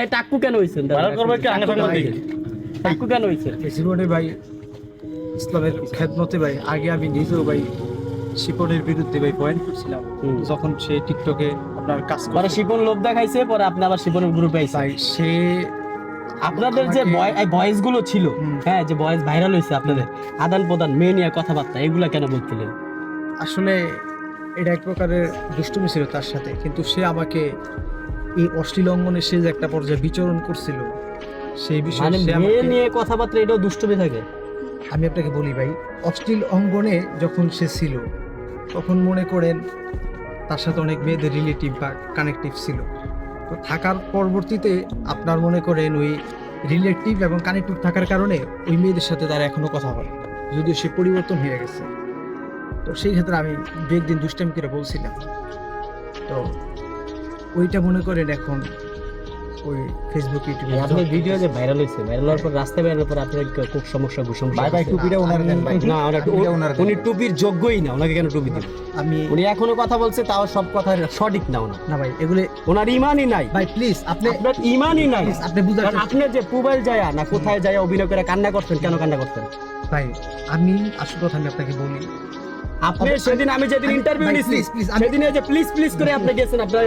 ভাই টাক্কু কেন হইছেন ভাইরাল করবে কি আগে সাংবাদিক টাক্কু কেন হইছেন এই জীবনে ভাই ইসলামের খেদমতে ভাই আগে আমি নিজেও ভাই শিপনের বিরুদ্ধে ভাই পয়েন্ট করছিলাম যখন সে টিকটকে আপনার কাজ পরে করে শিপন লোভ দেখাইছে পরে আপনি আবার শিপনের গ্রুপে আইছেন ভাই সে আপনাদের যে ভয়েস গুলো ছিল হ্যাঁ যে ভয়েস ভাইরাল হয়েছে আপনাদের আদান প্রদান মেয়ে নিয়ে কথাবার্তা এগুলা কেন বলছিলেন আসলে এটা এক প্রকারের দুষ্টুমি ছিল তার সাথে, কিন্তু সে আমাকে এই অশ্লীল অঙ্গনে সে যে একটা পর্যায়ে বিচরণ করছিল সেই বিষয়ে মানে সে মেয়ে আমাকে, নিয়ে কথাবার্তা এটাও দুষ্টুমি থাকে আমি আপনাকে বলি ভাই, অশ্লীল অঙ্গনে যখন সে ছিল তখন মনে করেন তার সাথে অনেক মেয়েদের রিলেটিভ বা কানেকটিভ ছিল, তো থাকার পরবর্তীতে আপনার মনে করেন ওই রিলেটিভ এবং কানেকটিভ থাকার কারণে ওই মেয়েদের সাথে তার এখনো কথা হয়, যদিও সে পরিবর্তন হয়ে গেছে। তো সেই ক্ষেত্রে আমি দু একদিন দুষ্টামি করে বলছিলাম, তো ওইটা মনে করেন এখন ওই ফেসবুক ইউটিউবে আপনার ভিডিও যে ভাইরাল হয়েছে ভাইরাল হওয়ার পর রাস্তায় বেরোনোর পর আপনার খুব সমস্যা ভাই ভাই টুপিটা ওনার দেন ভাই না উনি টুপির যোগ্যই না ওনাকে কেন টুপি দিবেন আমি উনি এখনো কথা বলছে তাও সব কথা সঠিক না ওনা না ভাই এগুলো ওনার ইমানই নাই ভাই প্লিজ আপনি আপনার ইমানই নাই please, আপনি বুঝার কারণ আপনি যে মোবাইল যায় না কোথায় যায় অভিনয় করে কান্না করছেন কেন কান্না করছেন ভাই আমি আসল কথা আমি আপনাকে বলি, আপনি সেদিন আমি যেদিন ইন্টারভিউ ভাই, নিছি please, please, আমি- সেদিন এই যে প্লিজ প্লিজ করে আপনি গেছেন আপনার